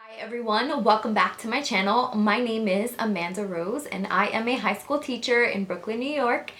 Hi everyone, welcome back to my channel. My name is Amanda Rose and I am a high school teacher in Brooklyn, New York.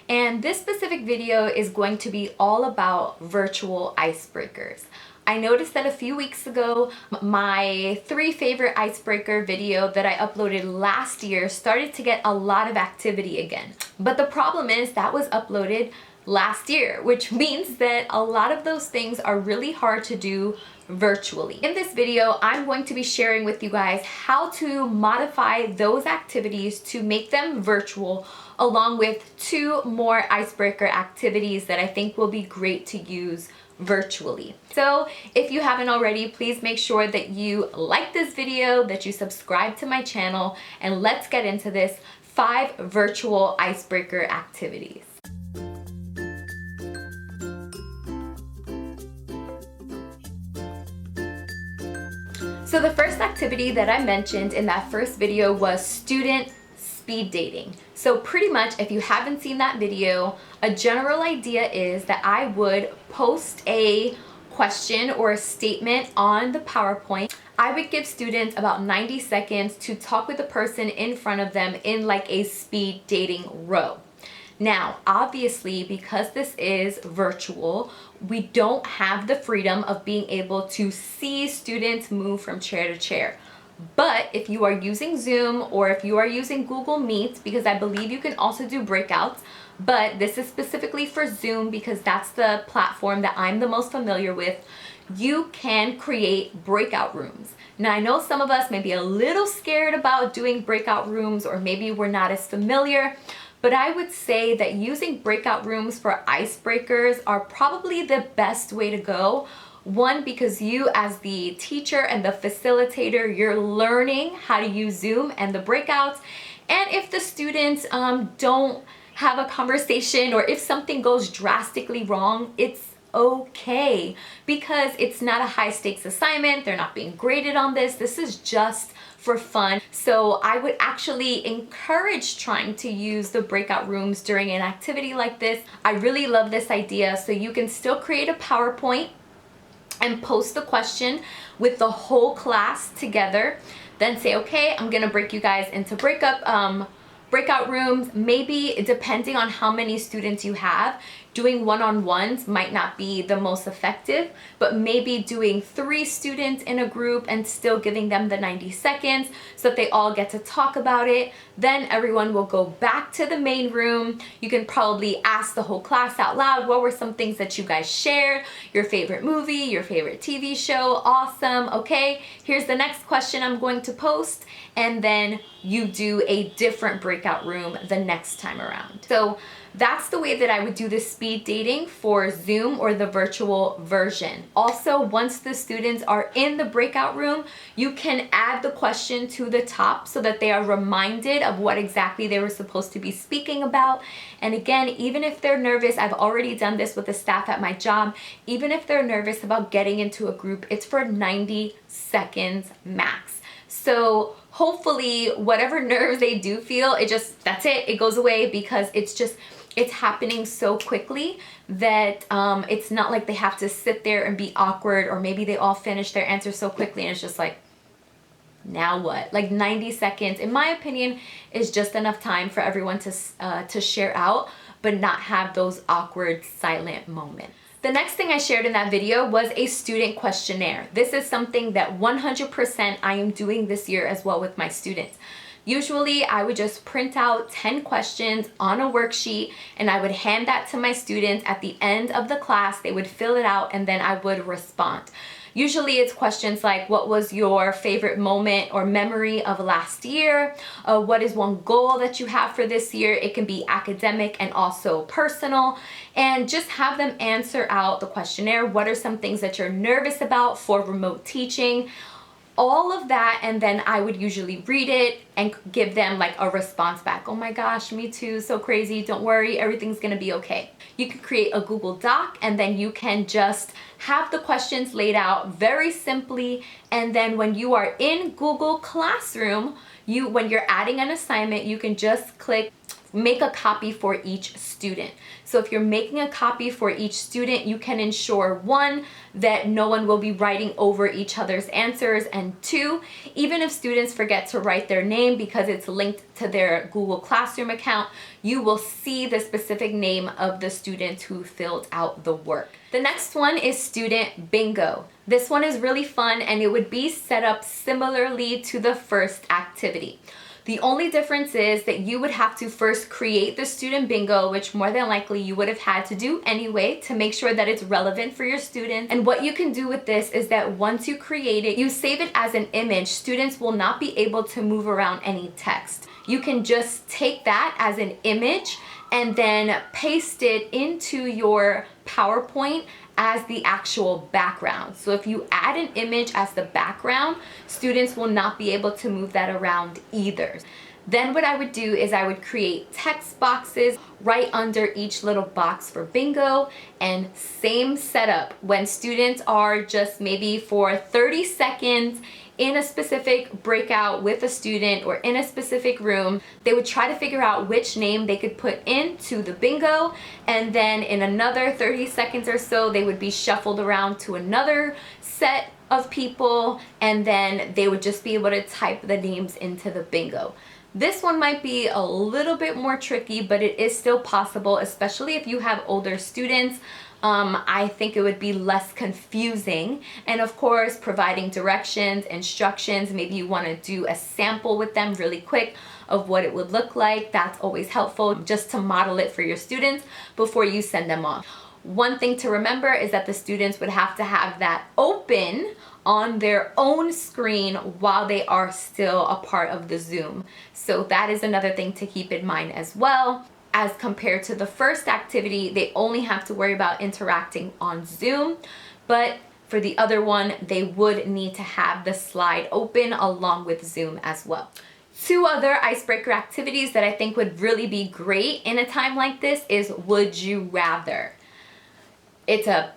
And this specific video is going to be all about virtual icebreakers. I noticed that a few weeks ago, my 3 favorite icebreaker video that I uploaded last year started to get a lot of activity again. But the problem is that was uploaded last year, which means that a lot of those things are really hard to do virtually. In this video, I'm going to be sharing with you guys how to modify those activities to make them virtual, along with 2 more icebreaker activities that I think will be great to use virtually. So if you haven't already, please make sure that you like this video, that you subscribe to my channel, and let's get into this 5 virtual icebreaker activities. So the first activity that I mentioned in that first video was student speed dating. So pretty much, if you haven't seen that video, a general idea is that I would post a question or a statement on the PowerPoint. I would give students about 90 seconds to talk with the person in front of them in like a speed dating row. Now, obviously, because this is virtual, we don't have the freedom of being able to see students move from chair to chair. But if you are using Zoom or if you are using Google Meet, because I believe you can also do breakouts, but this is specifically for Zoom because that's the platform that I'm the most familiar with, you can create breakout rooms. Now, I know some of us may be a little scared about doing breakout rooms, or maybe we're not as familiar, but I would say that using breakout rooms for icebreakers are probably the best way to go. One, because you as the teacher and the facilitator, you're learning how to use Zoom and the breakouts. And if the students don't have a conversation, or if something goes drastically wrong, it's okay, because it's not a high stakes assignment. They're not being graded on this. This is just for fun. So I would actually encourage trying to use the breakout rooms during an activity like this. I really love this idea. So you can still create a PowerPoint and post the question with the whole class together. Then say, okay, I'm gonna break you guys into breakout rooms. Maybe depending on how many students you have, doing one-on-ones might not be the most effective, but maybe doing 3 students in a group and still giving them the 90 seconds so that they all get to talk about it. Then everyone will go back to the main room. You can probably ask the whole class out loud, what were some things that you guys shared? Your favorite movie, your favorite TV show, awesome. Okay, here's the next question I'm going to post, and then you do a different breakout room the next time around. So that's the way that I would do the speed dating for Zoom or the virtual version. Also, once the students are in the breakout room, you can add the question to the top so that they are reminded of what exactly they were supposed to be speaking about. And again, even if they're nervous, I've already done this with the staff at my job, even if they're nervous about getting into a group, it's for 90 seconds max. So hopefully whatever nerves they do feel, that's it, it goes away, because it's happening so quickly that it's not like they have to sit there and be awkward, or maybe they all finish their answers so quickly and it's just like, now what? Like 90 seconds, in my opinion, is just enough time for everyone to share out, but not have those awkward silent moments. The next thing I shared in that video was a student questionnaire. This is something that 100% I am doing this year as well with my students. Usually I would just print out 10 questions on a worksheet and I would hand that to my students at the end of the class. They would fill it out and then I would respond. Usually it's questions like, what was your favorite moment or memory of last year? What is one goal that you have for this year? It can be academic and also personal. And just have them answer out the questionnaire. What are some things that you're nervous about for remote teaching? All of that, and then I would usually read it and give them like a response back. Oh my gosh, me too, so crazy, don't worry, everything's gonna be okay. You can create a Google Doc and then you can just have the questions laid out very simply, and then when you are in Google Classroom, when you're adding an assignment, you can just click make a copy for each student. So if you're making a copy for each student, you can ensure, one, that no one will be writing over each other's answers, and two, even if students forget to write their name because it's linked to their Google Classroom account, you will see the specific name of the student who filled out the work. The next one is student bingo. This one is really fun, and it would be set up similarly to the first activity. The only difference is that you would have to first create the student bingo, which more than likely you would have had to do anyway to make sure that it's relevant for your students. And what you can do with this is that once you create it, you save it as an image. Students will not be able to move around any text. You can just take that as an image and then paste it into your PowerPoint as the actual background. So if you add an image as the background, students will not be able to move that around either. Then what I would do is I would create text boxes right under each little box for bingo, and same setup. When students are just maybe for 30 seconds in a specific breakout with a student or in a specific room, they would try to figure out which name they could put into the bingo, and then in another 30 seconds or so, they would be shuffled around to another set of people, and then they would just be able to type the names into the bingo. This one might be a little bit more tricky, but it is still possible, especially if you have older students. I think it would be less confusing. And of course, providing directions, instructions, maybe you want to do a sample with them really quick of what it would look like. That's always helpful, just to model it for your students before you send them off. One thing to remember is that the students would have to have that open on their own screen while they are still a part of the Zoom. So that is another thing to keep in mind as well. As compared to the first activity, they only have to worry about interacting on Zoom, but for the other one, they would need to have the slide open along with Zoom as well. Two other icebreaker activities that I think would really be great in a time like this is Would You Rather. It's a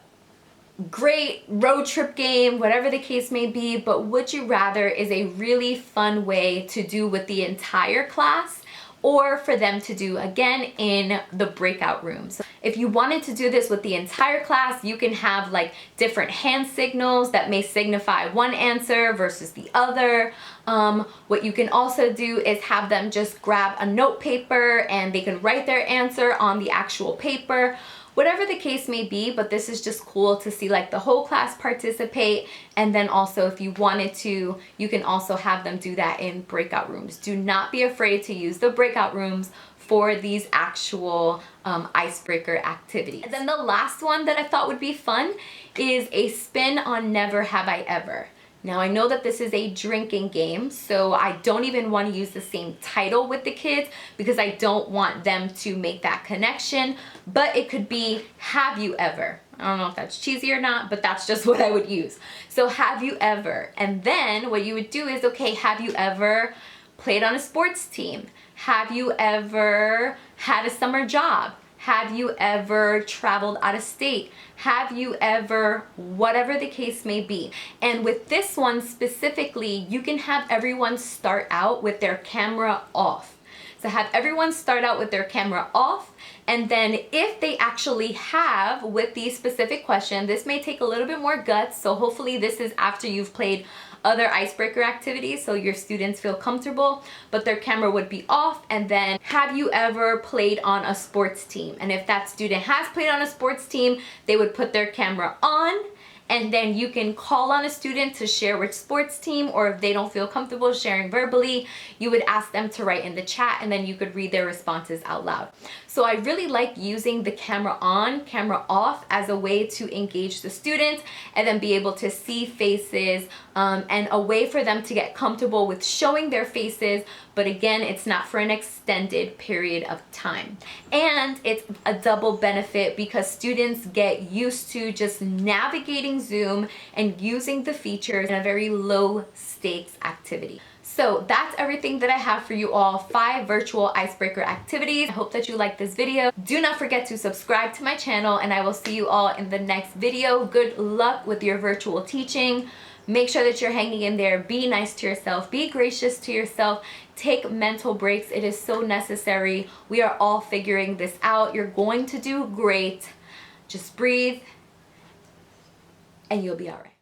great road trip game, whatever the case may be, but Would You Rather is a really fun way to do with the entire class, or for them to do again in the breakout rooms. If you wanted to do this with the entire class, you can have like different hand signals that may signify one answer versus the other. What you can also do is have them just grab a note paper and they can write their answer on the actual paper. Whatever the case may be, but this is just cool to see like the whole class participate, and then also if you wanted to, you can also have them do that in breakout rooms. Do not be afraid to use the breakout rooms for these actual icebreaker activities. And then the last one that I thought would be fun is a spin on Never Have I Ever. Now I know that this is a drinking game, so I don't even want to use the same title with the kids because I don't want them to make that connection, but it could be Have You Ever? I don't know if that's cheesy or not, but that's just what I would use. So have you ever? And then what you would do is, okay, have you ever played on a sports team? Have you ever had a summer job? Have you ever traveled out of state? Have you ever, whatever the case may be. And with this one specifically, you can have everyone start out with their camera off. So have everyone start out with their camera off, and then if they actually have, with these specific questions, this may take a little bit more guts, so hopefully this is after you've played other icebreaker activities so your students feel comfortable, but their camera would be off. And then, have you ever played on a sports team? And if that student has played on a sports team, they would put their camera on, and then you can call on a student to share which sports team, or if they don't feel comfortable sharing verbally, you would ask them to write in the chat, and then you could read their responses out loud. So I really like using the camera on, camera off as a way to engage the students and then be able to see faces, and a way for them to get comfortable with showing their faces, but again, it's not for an extended period of time. And it's a double benefit because students get used to just navigating Zoom and using the features in a very low stakes activity. So that's everything that I have for you all, 5 virtual icebreaker activities. I hope that you liked this video. Do not forget to subscribe to my channel, and I will see you all in the next video. Good luck with your virtual teaching. Make sure that you're hanging in there. Be nice to yourself. Be gracious to yourself. Take mental breaks. It is so necessary. We are all figuring this out. You're going to do great. Just breathe and you'll be all right.